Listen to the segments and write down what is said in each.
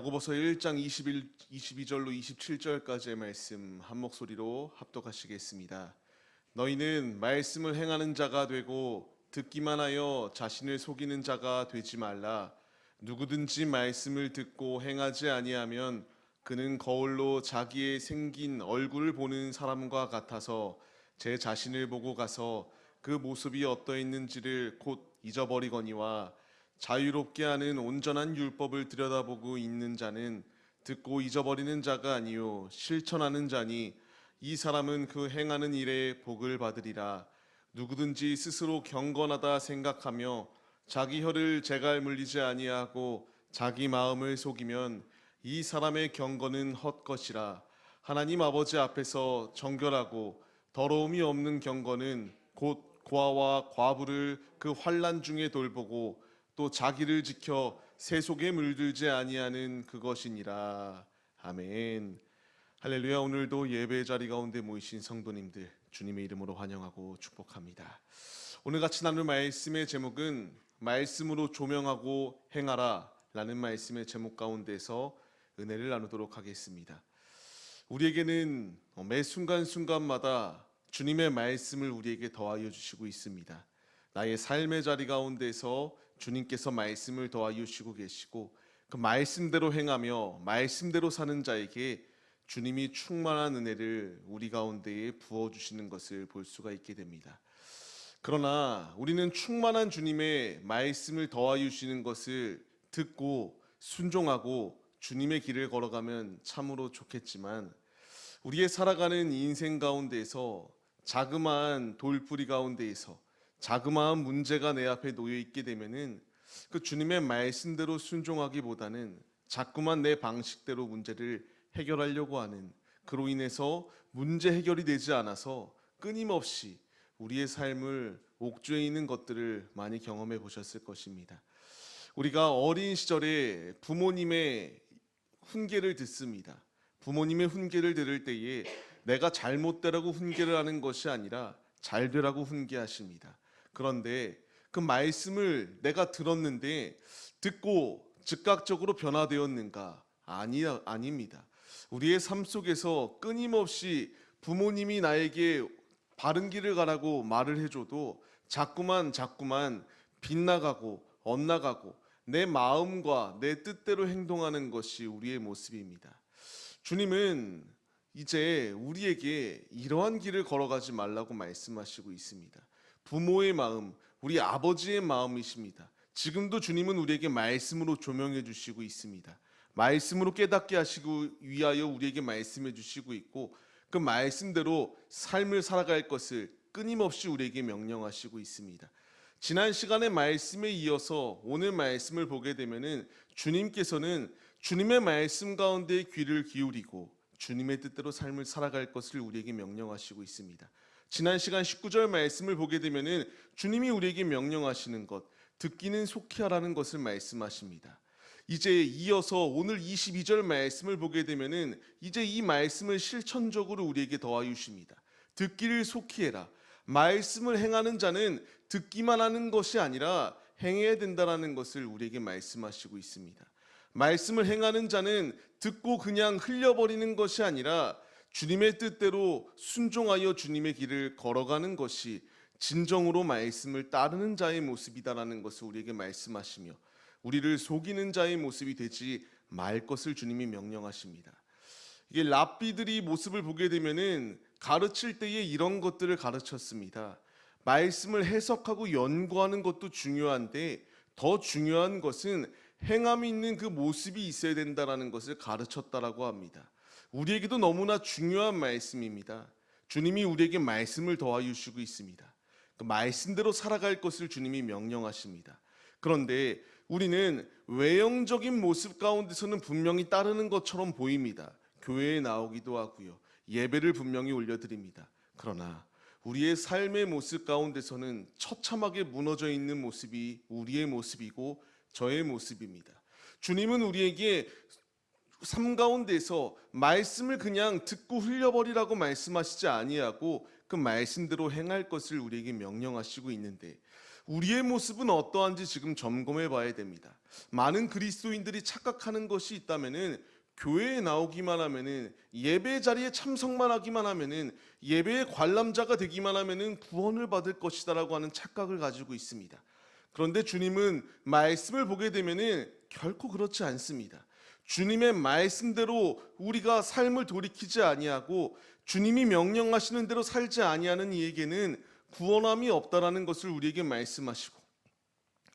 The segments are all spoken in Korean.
야고보서 1장 22절로 27절까지의 말씀 한 목소리로 합독하시겠습니다. 너희는 말씀을 행하는 자가 되고 듣기만 하여 자신을 속이는 자가 되지 말라. 누구든지 말씀을 듣고 행하지 아니하면 그는 거울로 자기의 생긴 얼굴을 보는 사람과 같아서 제 자신을 보고 가서 그 모습이 어떠했는지를 곧 잊어버리거니와 자유롭게 하는 온전한 율법을 들여다보고 있는 자는 듣고 잊어버리는 자가 아니요 실천하는 자니 이 사람은 그 행하는 일에 복을 받으리라. 누구든지 스스로 경건하다 생각하며 자기 혀를 제갈 물리지 아니하고 자기 마음을 속이면 이 사람의 경건은 헛것이라. 하나님 아버지 앞에서 정결하고 더러움이 없는 경건은 곧 고아와 과부를 그 환난 중에 돌보고 또 자기를 지켜 세속에 물들지 아니하는 그것이니라. 아멘. 할렐루야. 오늘도 예배 자리 가운데 모이신 성도님들 주님의 이름으로 환영하고 축복합니다. 오늘 같이 나눌 말씀의 제목은 말씀으로 조명하고 행하라 라는 말씀의 제목 가운데서 은혜를 나누도록 하겠습니다. 우리에게는 매 순간순간마다 주님의 말씀을 우리에게 더하여 주시고 있습니다. 나의 삶의 자리 가운데서 주님께서 말씀을 더하여 주시고 계시고 그 말씀대로 행하며 말씀대로 사는 자에게 주님이 충만한 은혜를 우리 가운데에 부어주시는 것을 볼 수가 있게 됩니다. 그러나 우리는 충만한 주님의 말씀을 더하여 주시는 것을 듣고 순종하고 주님의 길을 걸어가면 참으로 좋겠지만 우리의 살아가는 인생 가운데에서 자그마한 돌뿌리 가운데에서 자그마한 문제가 내 앞에 놓여 있게 되면은 그 주님의 말씀대로 순종하기보다는 자꾸만 내 방식대로 문제를 해결하려고 하는, 그로 인해서 문제 해결이 되지 않아서 끊임없이 우리의 삶을 옥죄해 있는 것들을 많이 경험해 보셨을 것입니다. 우리가 어린 시절에 부모님의 훈계를 듣습니다. 부모님의 훈계를 들을 때에 내가 잘못되라고 훈계를 하는 것이 아니라 잘 되라고 훈계하십니다. 그런데 그 말씀을 내가 들었는데 듣고 즉각적으로 변화되었는가? 아닙니다. 우리의 삶 속에서 끊임없이 부모님이 나에게 바른 길을 가라고 말을 해줘도 자꾸만 빗나가고 엇나가고 내 마음과 내 뜻대로 행동하는 것이 우리의 모습입니다. 주님은 이제 우리에게 이러한 길을 걸어가지 말라고 말씀하시고 있습니다. 부모의 마음, 우리 아버지의 마음이십니다. 지금도 주님은 우리에게 말씀으로 조명해 주시고 있습니다. 말씀으로 깨닫게 하시고 위하여 우리에게 말씀해 주시고 있고 그 말씀대로 삶을 살아갈 것을 끊임없이 우리에게 명령하시고 있습니다. 지난 시간의 말씀에 이어서 오늘 말씀을 보게 되면은 주님께서는 주님의 말씀 가운데 귀를 기울이고 주님의 뜻대로 삶을 살아갈 것을 우리에게 명령하시고 있습니다. 지난 시간 19절 말씀을 보게 되면은 주님이 우리에게 명령하시는 것, 듣기는 속히 하라는 것을 말씀하십니다. 이제 이어서 오늘 22절 말씀을 보게 되면은 이제 이 말씀을 실천적으로 우리에게 더하여 주십니다. 듣기를 속히 해라. 말씀을 행하는 자는 듣기만 하는 것이 아니라 행해야 된다라는 것을 우리에게 말씀하시고 있습니다. 말씀을 행하는 자는 듣고 그냥 흘려버리는 것이 아니라 주님의 뜻대로 순종하여 주님의 길을 걸어가는 것이 진정으로 말씀을 따르는 자의 모습이다라는 것을 우리에게 말씀하시며 우리를 속이는 자의 모습이 되지 말 것을 주님이 명령하십니다. 이게 랍비들이 모습을 보게 되면은 가르칠 때에 이런 것들을 가르쳤습니다. 말씀을 해석하고 연구하는 것도 중요한데 더 중요한 것은 행함이 있는 그 모습이 있어야 된다라는 것을 가르쳤다라고 합니다. 우리에게도 너무나 중요한 말씀입니다. 주님이 우리에게 말씀을 더하여 주시고 있습니다. 그 말씀대로 살아갈 것을 주님이 명령하십니다. 그런데 우리는 외형적인 모습 가운데서는 분명히 따르는 것처럼 보입니다. 교회에 나오기도 하고요. 예배를 분명히 올려드립니다. 그러나 우리의 삶의 모습 가운데서는 처참하게 무너져 있는 모습이 우리의 모습이고 저의 모습입니다. 주님은 우리에게 삶 가운데서 말씀을 그냥 듣고 흘려버리라고 말씀하시지 아니하고 그 말씀대로 행할 것을 우리에게 명령하시고 있는데 우리의 모습은 어떠한지 지금 점검해 봐야 됩니다. 많은 그리스도인들이 착각하는 것이 있다면은 교회에 나오기만 하면은 예배 자리에 참석만 하기만 하면은 예배의 관람자가 되기만 하면은 구원을 받을 것이다라고 하는 착각을 가지고 있습니다. 그런데 주님은 말씀을 보게 되면은 결코 그렇지 않습니다. 주님의 말씀대로 우리가 삶을 돌이키지 아니하고 주님이 명령하시는 대로 살지 아니하는 이에게는 구원함이 없다라는 것을 우리에게 말씀하시고,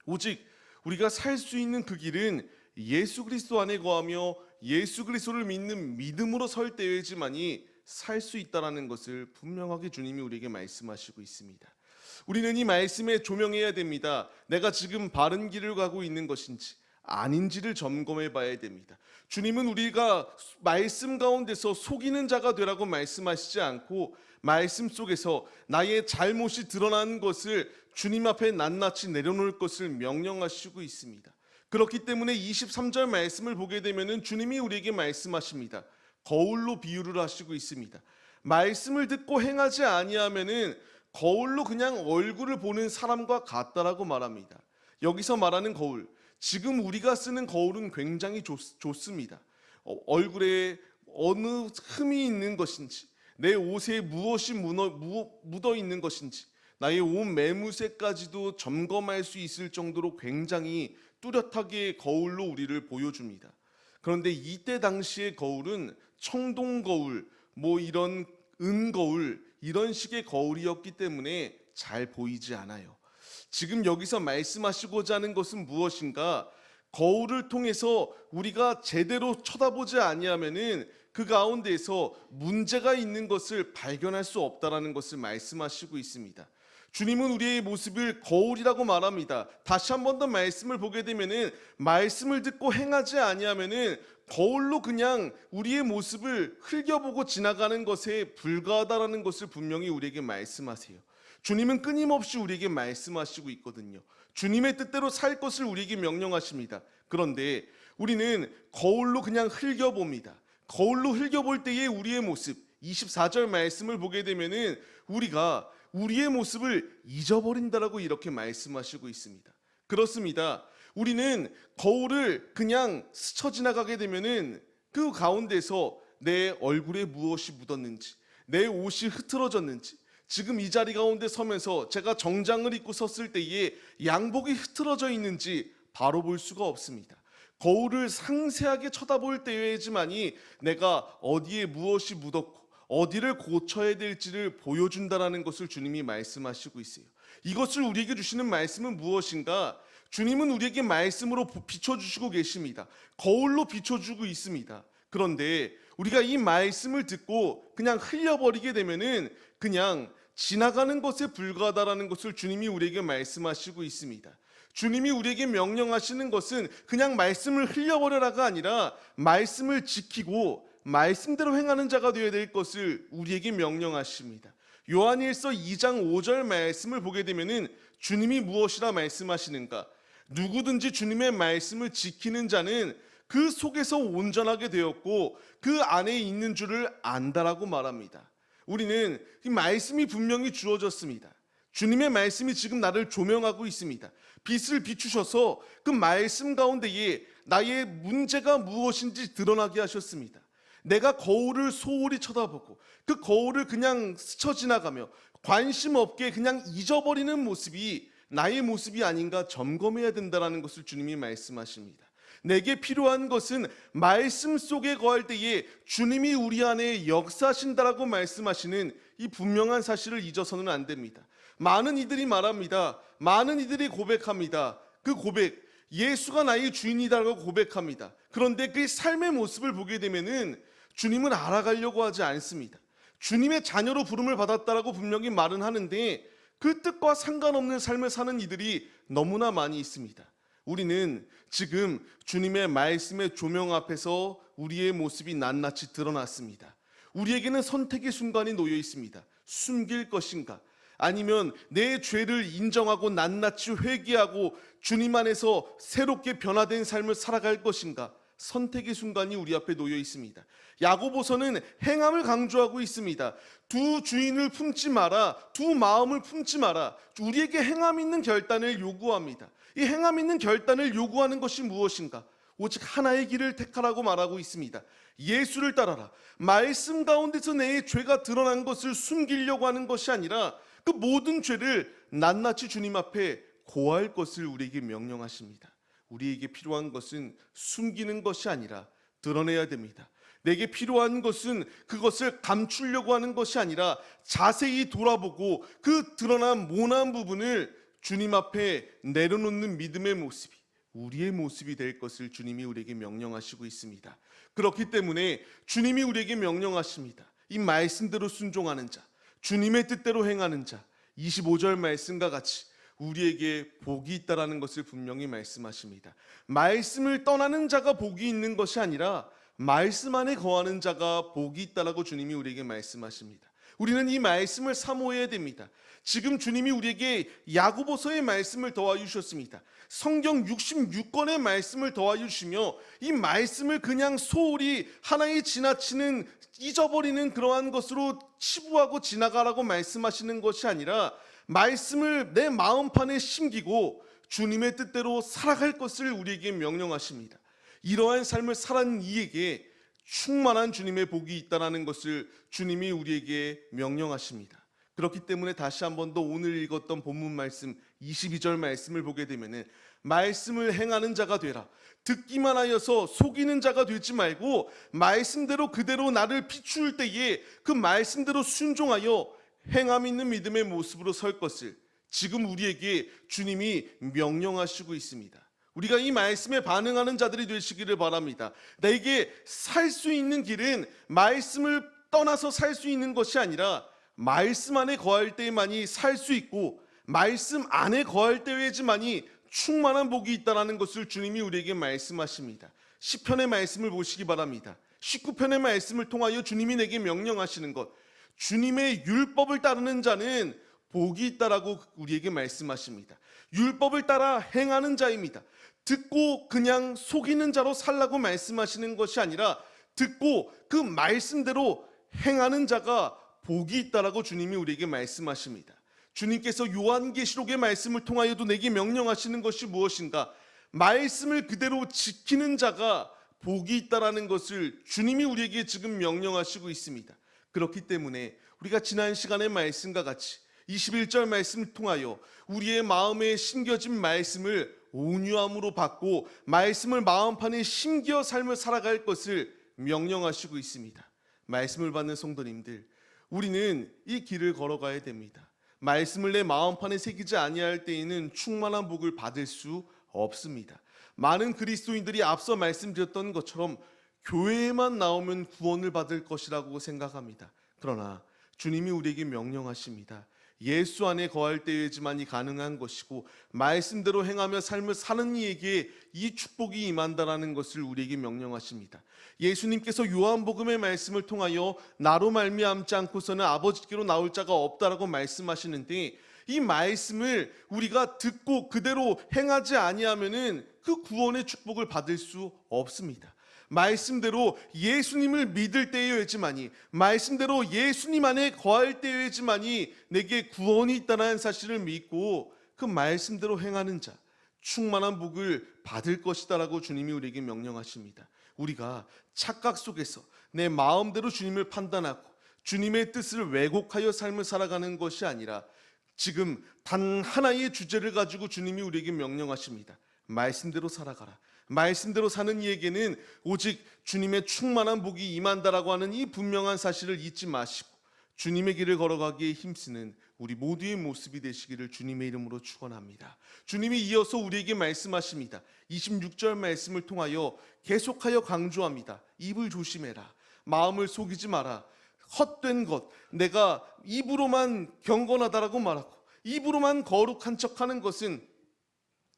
오직 우리가 살 수 있는 그 길은 예수 그리스도 안에 거하며 예수 그리스도를 믿는 믿음으로 설 때에지만이 살 수 있다라는 것을 분명하게 주님이 우리에게 말씀하시고 있습니다. 우리는 이 말씀에 조명해야 됩니다. 내가 지금 바른 길을 가고 있는 것인지 아닌지를 점검해 봐야 됩니다. 주님은 우리가 말씀 가운데서 속이는 자가 되라고 말씀하시지 않고 말씀 속에서 나의 잘못이 드러나는 것을 주님 앞에 낱낱이 내려놓을 것을 명령하시고 있습니다. 그렇기 때문에 23절 말씀을 보게 되면은 주님이 우리에게 말씀하십니다. 거울로 비유를 하시고 있습니다. 말씀을 듣고 행하지 아니하면은 거울로 그냥 얼굴을 보는 사람과 같다라고 말합니다. 여기서 말하는 거울, 지금 우리가 쓰는 거울은 굉장히 좋습니다. 얼굴에 어느 흠이 있는 것인지, 내 옷에 무엇이 묻어 있는 것인지, 나의 옷 매무새까지도 점검할 수 있을 정도로 굉장히 뚜렷하게 거울로 우리를 보여줍니다. 그런데 이때 당시의 거울은 청동 거울, 이런 은 거울, 이런 식의 거울이었기 때문에 잘 보이지 않아요. 지금 여기서 말씀하시고자 하는 것은 무엇인가? 거울을 통해서 우리가 제대로 쳐다보지 아니하면은 그 가운데에서 문제가 있는 것을 발견할 수 없다라는 것을 말씀하시고 있습니다. 주님은 우리의 모습을 거울이라고 말합니다. 다시 한 번 더 말씀을 보게 되면은 말씀을 듣고 행하지 아니하면은 거울로 그냥 우리의 모습을 흘겨보고 지나가는 것에 불과하다라는 것을 분명히 우리에게 말씀하세요. 주님은 끊임없이 우리에게 말씀하시고 있거든요. 주님의 뜻대로 살 것을 우리에게 명령하십니다. 그런데 우리는 거울로 그냥 흘겨봅니다. 거울로 흘겨볼 때의 우리의 모습, 24절 말씀을 보게 되면은 우리가 우리의 모습을 잊어버린다라고 이렇게 말씀하시고 있습니다. 그렇습니다. 우리는 거울을 그냥 스쳐 지나가게 되면은 그 가운데서 내 얼굴에 무엇이 묻었는지, 내 옷이 흐트러졌는지, 지금 이 자리 가운데 서면서 제가 정장을 입고 섰을 때에 양복이 흐트러져 있는지 바로 볼 수가 없습니다. 거울을 상세하게 쳐다볼 때에지만이 내가 어디에 무엇이 묻었고 어디를 고쳐야 될지를 보여준다라는 것을 주님이 말씀하시고 있어요. 이것을 우리에게 주시는 말씀은 무엇인가? 주님은 우리에게 말씀으로 비춰주시고 계십니다. 거울로 비춰주고 있습니다. 그런데 우리가 이 말씀을 듣고 그냥 흘려버리게 되면은 그냥 지나가는 것에 불과하다라는 것을 주님이 우리에게 말씀하시고 있습니다. 주님이 우리에게 명령하시는 것은 그냥 말씀을 흘려버려라가 아니라 말씀을 지키고 말씀대로 행하는 자가 되어야 될 것을 우리에게 명령하십니다. 요한일서 2장 5절 말씀을 보게 되면은 주님이 무엇이라 말씀하시는가? 누구든지 주님의 말씀을 지키는 자는 그 속에서 온전하게 되었고 그 안에 있는 줄을 안다라고 말합니다. 우리는 이 말씀이 분명히 주어졌습니다. 주님의 말씀이 지금 나를 조명하고 있습니다. 빛을 비추셔서 그 말씀 가운데에 나의 문제가 무엇인지 드러나게 하셨습니다. 내가 거울을 소홀히 쳐다보고 그 거울을 그냥 스쳐 지나가며 관심 없게 그냥 잊어버리는 모습이 나의 모습이 아닌가 점검해야 된다는 것을 주님이 말씀하십니다. 내게 필요한 것은 말씀 속에 거할 때에 주님이 우리 안에 역사하신다라고 말씀하시는 이 분명한 사실을 잊어서는 안 됩니다. 많은 이들이 말합니다. 많은 이들이 고백합니다. 그 고백, 예수가 나의 주인이다라고 고백합니다. 그런데 그 삶의 모습을 보게 되면은 주님을 알아가려고 하지 않습니다. 주님의 자녀로 부름을 받았다라고 분명히 말은 하는데 그 뜻과 상관없는 삶을 사는 이들이 너무나 많이 있습니다. 우리는 지금 주님의 말씀의 조명 앞에서 우리의 모습이 낱낱이 드러났습니다. 우리에게는 선택의 순간이 놓여 있습니다. 숨길 것인가? 아니면 내 죄를 인정하고 낱낱이 회개하고 주님 안에서 새롭게 변화된 삶을 살아갈 것인가? 선택의 순간이 우리 앞에 놓여 있습니다. 야고보서는 행함을 강조하고 있습니다. 두 주인을 품지 마라, 두 마음을 품지 마라. 우리에게 행함 있는 결단을 요구합니다. 이 행함 있는 결단을 요구하는 것이 무엇인가? 오직 하나의 길을 택하라고 말하고 있습니다. 예수를 따라라. 말씀 가운데서 내 죄가 드러난 것을 숨기려고 하는 것이 아니라 그 모든 죄를 낱낱이 주님 앞에 고할 것을 우리에게 명령하십니다. 우리에게 필요한 것은 숨기는 것이 아니라 드러내야 됩니다. 내게 필요한 것은 그것을 감추려고 하는 것이 아니라 자세히 돌아보고 그 드러난 모난 부분을 주님 앞에 내려놓는 믿음의 모습이 우리의 모습이 될 것을 주님이 우리에게 명령하시고 있습니다. 그렇기 때문에 주님이 우리에게 명령하십니다. 이 말씀대로 순종하는 자, 주님의 뜻대로 행하는 자, 25절 말씀과 같이 우리에게 복이 있다라는 것을 분명히 말씀하십니다. 말씀을 떠나는 자가 복이 있는 것이 아니라 말씀 안에 거하는 자가 복이 있다라고 주님이 우리에게 말씀하십니다. 우리는 이 말씀을 사모해야 됩니다. 지금 주님이 우리에게 야고보서의 말씀을 더하여 주셨습니다. 성경 66권의 말씀을 더하여 주시며 이 말씀을 그냥 소홀히 하나의 지나치는 잊어버리는 그러한 것으로 치부하고 지나가라고 말씀하시는 것이 아니라 말씀을 내 마음판에 심기고 주님의 뜻대로 살아갈 것을 우리에게 명령하십니다. 이러한 삶을 살아가는 이에게 충만한 주님의 복이 있다는 것을 주님이 우리에게 명령하십니다. 그렇기 때문에 다시 한 번 더 오늘 읽었던 본문 말씀 22절 말씀을 보게 되면은 말씀을 행하는 자가 되라. 듣기만 하여서 속이는 자가 되지 말고 말씀대로 그대로 나를 비추을 때에 그 말씀대로 순종하여 행함 있는 믿음의 모습으로 설 것을 지금 우리에게 주님이 명령하시고 있습니다. 우리가 이 말씀에 반응하는 자들이 되시기를 바랍니다. 내게 살 수 있는 길은 말씀을 떠나서 살 수 있는 것이 아니라 말씀 안에 거할 때만이 살 수 있고 말씀 안에 거할 때에지만이 충만한 복이 있다는 것을 주님이 우리에게 말씀하십니다. 시편의 말씀을 보시기 바랍니다. 19편의 말씀을 통하여 주님이 내게 명령하시는 것, 주님의 율법을 따르는 자는 복이 있다라고 우리에게 말씀하십니다. 율법을 따라 행하는 자입니다. 듣고 그냥 속이는 자로 살라고 말씀하시는 것이 아니라 듣고 그 말씀대로 행하는 자가 복이 있다라고 주님이 우리에게 말씀하십니다. 주님께서 요한계시록의 말씀을 통하여도 내게 명령하시는 것이 무엇인가? 말씀을 그대로 지키는 자가 복이 있다라는 것을 주님이 우리에게 지금 명령하시고 있습니다. 그렇기 때문에 우리가 지난 시간의 말씀과 같이 21절 말씀을 통하여 우리의 마음에 심겨진 말씀을 온유함으로 받고 말씀을 마음판에 심겨 삶을 살아갈 것을 명령하시고 있습니다. 말씀을 받는 성도님들, 우리는 이 길을 걸어가야 됩니다. 말씀을 내 마음판에 새기지 아니할 때에는 충만한 복을 받을 수 없습니다. 많은 그리스도인들이 앞서 말씀드렸던 것처럼 교회에만 나오면 구원을 받을 것이라고 생각합니다. 그러나 주님이 우리에게 명령하십니다. 예수 안에 거할 때에지만이 가능한 것이고 말씀대로 행하며 삶을 사는 이에게 이 축복이 임한다라는 것을 우리에게 명령하십니다. 예수님께서 요한복음의 말씀을 통하여 나로 말미암지 않고서는 아버지께로 나올 자가 없다라고 말씀하시는데 이 말씀을 우리가 듣고 그대로 행하지 아니하면은 그 구원의 축복을 받을 수 없습니다. 말씀대로 예수님을 믿을 때여야지만이, 말씀대로 예수님 안에 거할 때여야지만이 내게 구원이 있다는 사실을 믿고 그 말씀대로 행하는 자, 충만한 복을 받을 것이다라고 주님이 우리에게 명령하십니다. 우리가 착각 속에서 내 마음대로 주님을 판단하고 주님의 뜻을 왜곡하여 삶을 살아가는 것이 아니라 지금 단 하나의 주제를 가지고 주님이 우리에게 명령하십니다. 말씀대로 살아가라. 말씀대로 사는 이에게는 오직 주님의 충만한 복이 임한다라고 하는 이 분명한 사실을 잊지 마시고 주님의 길을 걸어가기에 힘쓰는 우리 모두의 모습이 되시기를 주님의 이름으로 축원합니다. 주님이 이어서 우리에게 말씀하십니다. 26절 말씀을 통하여 계속하여 강조합니다. 입을 조심해라. 마음을 속이지 마라. 헛된 것, 내가 입으로만 경건하다라고 말하고 입으로만 거룩한 척하는 것은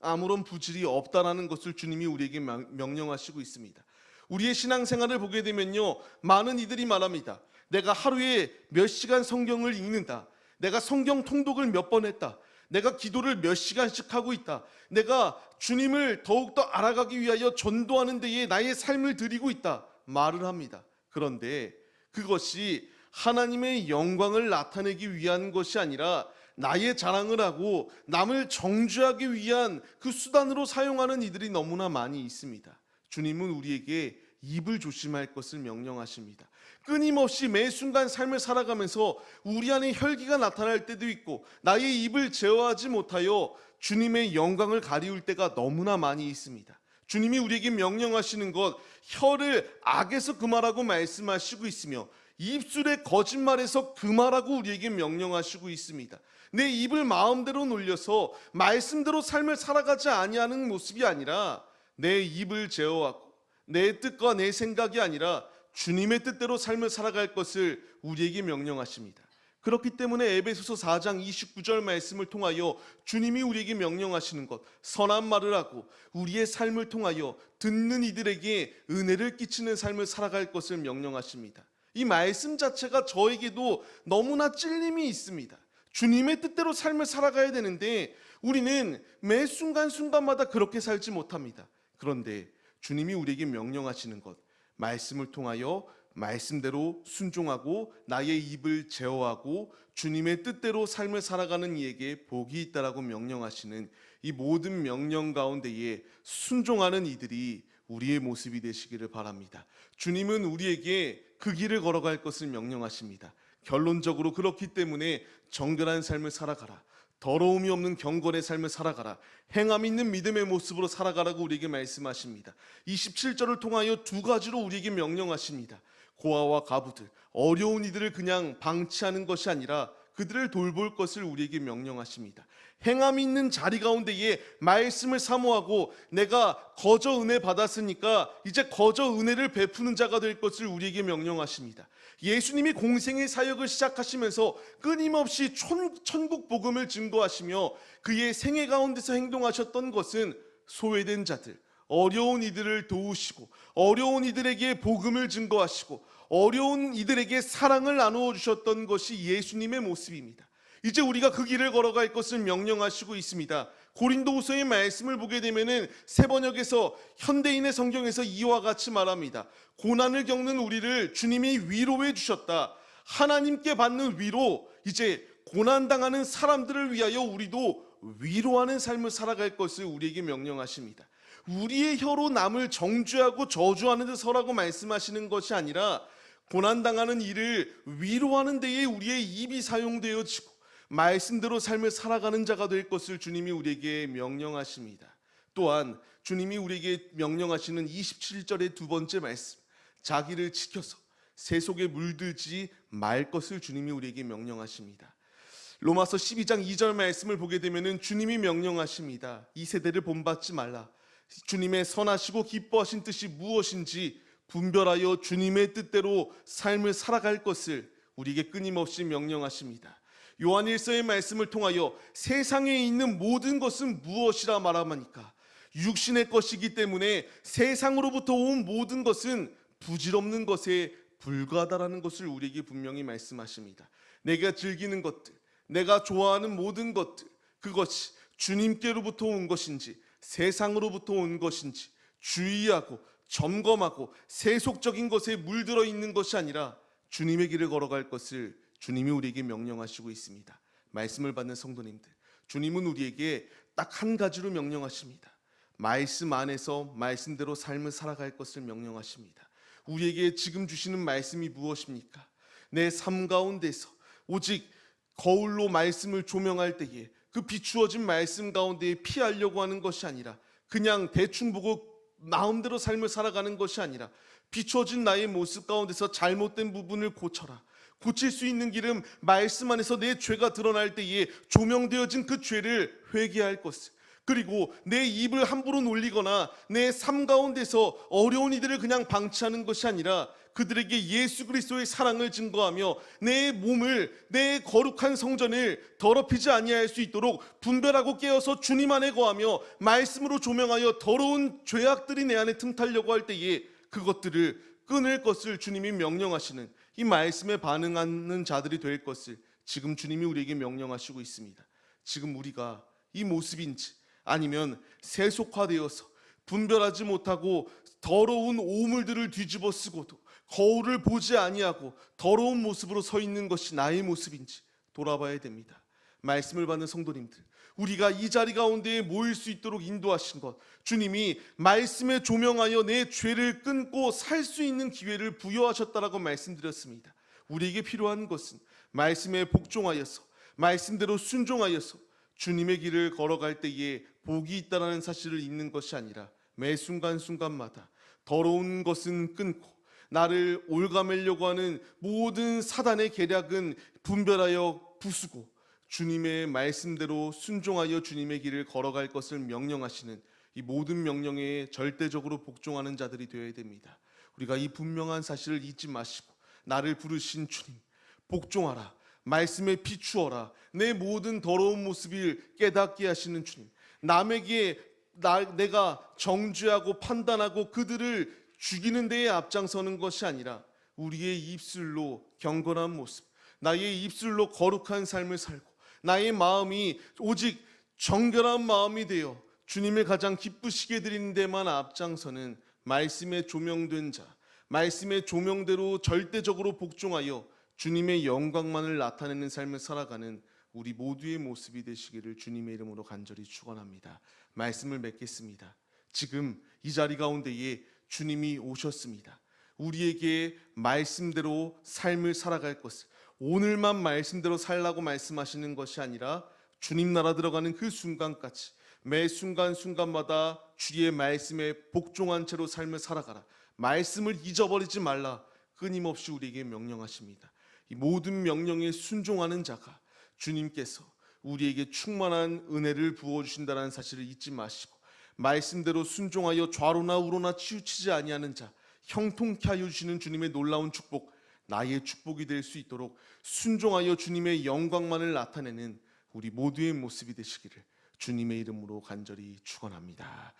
아무런 부질이 없다라는 것을 주님이 우리에게 명령하시고 있습니다. 우리의 신앙생활을 보게 되면요, 많은 이들이 말합니다. 내가 하루에 몇 시간 성경을 읽는다. 내가 성경 통독을 몇 번 했다. 내가 기도를 몇 시간씩 하고 있다. 내가 주님을 더욱더 알아가기 위하여 전도하는 데에 나의 삶을 드리고 있다. 말을 합니다. 그런데 그것이 하나님의 영광을 나타내기 위한 것이 아니라 나의 자랑을 하고 남을 정죄하기 위한 그 수단으로 사용하는 이들이 너무나 많이 있습니다. 주님은 우리에게 입을 조심할 것을 명령하십니다. 끊임없이 매 순간 삶을 살아가면서 우리 안에 혈기가 나타날 때도 있고 나의 입을 제어하지 못하여 주님의 영광을 가리울 때가 너무나 많이 있습니다. 주님이 우리에게 명령하시는 것, 혀를 악에서 금하라고 말씀하시고 있으며 입술의 거짓말에서 금하라고 우리에게 명령하시고 있습니다. 내 입을 마음대로 놀려서 말씀대로 삶을 살아가지 아니하는 모습이 아니라 내 입을 제어하고 내 뜻과 내 생각이 아니라 주님의 뜻대로 삶을 살아갈 것을 우리에게 명령하십니다. 그렇기 때문에 에베소서 4장 29절 말씀을 통하여 주님이 우리에게 명령하시는 것, 선한 말을 하고 우리의 삶을 통하여 듣는 이들에게 은혜를 끼치는 삶을 살아갈 것을 명령하십니다. 이 말씀 자체가 저에게도 너무나 찔림이 있습니다. 주님의 뜻대로 삶을 살아가야 되는데 우리는 매 순간순간마다 그렇게 살지 못합니다. 그런데 주님이 우리에게 명령하시는 것, 말씀을 통하여 말씀대로 순종하고 나의 입을 제어하고 주님의 뜻대로 삶을 살아가는 이에게 복이 있다라고 명령하시는 이 모든 명령 가운데에 순종하는 이들이 우리의 모습이 되시기를 바랍니다. 주님은 우리에게 그 길을 걸어갈 것을 명령하십니다. 결론적으로 그렇기 때문에 정결한 삶을 살아가라, 더러움이 없는 경건의 삶을 살아가라, 행함 있는 믿음의 모습으로 살아가라고 우리에게 말씀하십니다. 27절을 통하여 두 가지로 우리에게 명령하십니다. 고아와 가부들, 어려운 이들을 그냥 방치하는 것이 아니라 그들을 돌볼 것을 우리에게 명령하십니다. 행함이 있는 자리 가운데에 말씀을 사모하고 내가 거저 은혜 받았으니까 이제 거저 은혜를 베푸는 자가 될 것을 우리에게 명령하십니다. 예수님이 공생의 사역을 시작하시면서 끊임없이 천국 복음을 증거하시며 그의 생애 가운데서 행동하셨던 것은 소외된 자들, 어려운 이들을 도우시고 어려운 이들에게 복음을 증거하시고 어려운 이들에게 사랑을 나누어 주셨던 것이 예수님의 모습입니다. 이제 우리가 그 길을 걸어갈 것을 명령하시고 있습니다. 고린도후서의 말씀을 보게 되면은 새 번역에서 현대인의 성경에서 이와 같이 말합니다. 고난을 겪는 우리를 주님이 위로해 주셨다. 하나님께 받는 위로, 이제 고난당하는 사람들을 위하여 우리도 위로하는 삶을 살아갈 것을 우리에게 명령하십니다. 우리의 혀로 남을 정죄하고 저주하는 데 서라고 말씀하시는 것이 아니라 고난당하는 이를 위로하는 데에 우리의 입이 사용되어지고 말씀대로 삶을 살아가는 자가 될 것을 주님이 우리에게 명령하십니다. 또한 주님이 우리에게 명령하시는 27절의 두 번째 말씀, 자기를 지켜서 새 속에 물들지 말 것을 주님이 우리에게 명령하십니다. 로마서 12장 2절 말씀을 보게 되면 주님이 명령하십니다. 이 세대를 본받지 말라. 주님의 선하시고 기뻐하신 뜻이 무엇인지 분별하여 주님의 뜻대로 삶을 살아갈 것을 우리에게 끊임없이 명령하십니다. 요한일서의 말씀을 통하여 세상에 있는 모든 것은 무엇이라 말하니까 육신의 것이기 때문에 세상으로부터 온 모든 것은 부질없는 것에 불과하다라는 것을 우리에게 분명히 말씀하십니다. 내가 즐기는 것들, 내가 좋아하는 모든 것들, 그것이 주님께로부터 온 것인지 세상으로부터 온 것인지 주의하고 점검하고 세속적인 것에 물들어 있는 것이 아니라 주님의 길을 걸어갈 것을 주님이 우리에게 명령하시고 있습니다. 말씀을 받는 성도님들, 주님은 우리에게 딱 한 가지로 명령하십니다. 말씀 안에서 말씀대로 삶을 살아갈 것을 명령하십니다. 우리에게 지금 주시는 말씀이 무엇입니까? 내 삶 가운데서 오직 거울로 말씀을 조명할 때에 그 비추어진 말씀 가운데에 피하려고 하는 것이 아니라 그냥 대충 보고 마음대로 삶을 살아가는 것이 아니라 비추어진 나의 모습 가운데서 잘못된 부분을 고쳐라. 고칠 수 있는 길은 말씀 안에서 내 죄가 드러날 때에 조명되어진 그 죄를 회개할 것을, 그리고 내 입을 함부로 놀리거나 내 삶 가운데서 어려운 이들을 그냥 방치하는 것이 아니라 그들에게 예수 그리스도의 사랑을 증거하며 내 몸을, 내 거룩한 성전을 더럽히지 아니할 수 있도록 분별하고 깨어서 주님 안에 거하며 말씀으로 조명하여 더러운 죄악들이 내 안에 틈타려고 할 때에 그것들을 끊을 것을 주님이 명령하시는 이 말씀에 반응하는 자들이 될 것을 지금 주님이 우리에게 명령하시고 있습니다. 지금 우리가 이 모습인지, 아니면 세속화되어서 분별하지 못하고 더러운 오물들을 뒤집어 쓰고도 거울을 보지 아니하고 더러운 모습으로 서 있는 것이 나의 모습인지 돌아봐야 됩니다. 말씀을 받는 성도님들, 우리가 이 자리 가운데에 모일 수 있도록 인도하신 것, 주님이 말씀에 조명하여 내 죄를 끊고 살 수 있는 기회를 부여하셨다라고 말씀드렸습니다. 우리에게 필요한 것은 말씀에 복종하여서, 말씀대로 순종하여서 주님의 길을 걸어갈 때에 복이 있다는 사실을 잊는 것이 아니라 매 순간순간마다 더러운 것은 끊고 나를 올가매려고 하는 모든 사단의 계략은 분별하여 부수고 주님의 말씀대로 순종하여 주님의 길을 걸어갈 것을 명령하시는 이 모든 명령에 절대적으로 복종하는 자들이 되어야 됩니다. 우리가 이 분명한 사실을 잊지 마시고 나를 부르신 주님, 복종하라, 말씀에 비추어라, 내 모든 더러운 모습을 깨닫게 하시는 주님, 남에게 내가 정죄하고 판단하고 그들을 죽이는 데에 앞장서는 것이 아니라 우리의 입술로 경건한 모습, 나의 입술로 거룩한 삶을 살고 나의 마음이 오직 정결한 마음이 되어 주님을 가장 기쁘시게 드리는 데만 앞장서는 말씀에 조명된 자, 말씀의 조명대로 절대적으로 복종하여 주님의 영광만을 나타내는 삶을 살아가는 우리 모두의 모습이 되시기를 주님의 이름으로 간절히 축원합니다. 말씀을 맺겠습니다. 지금 이 자리 가운데에 주님이 오셨습니다. 우리에게 말씀대로 삶을 살아갈 것을, 오늘만 말씀대로 살라고 말씀하시는 것이 아니라 주님 나라 들어가는 그 순간까지 매 순간순간마다 주의 말씀에 복종한 채로 삶을 살아가라, 말씀을 잊어버리지 말라, 끊임없이 우리에게 명령하십니다. 이 모든 명령에 순종하는 자가 주님께서 우리에게 충만한 은혜를 부어주신다는 사실을 잊지 마시고 말씀대로 순종하여 좌로나 우로나 치우치지 아니하는 자, 형통케 하여 주시는 주님의 놀라운 축복, 나의 축복이 될 수 있도록 순종하여 주님의 영광만을 나타내는 우리 모두의 모습이 되시기를 주님의 이름으로 간절히 축원합니다.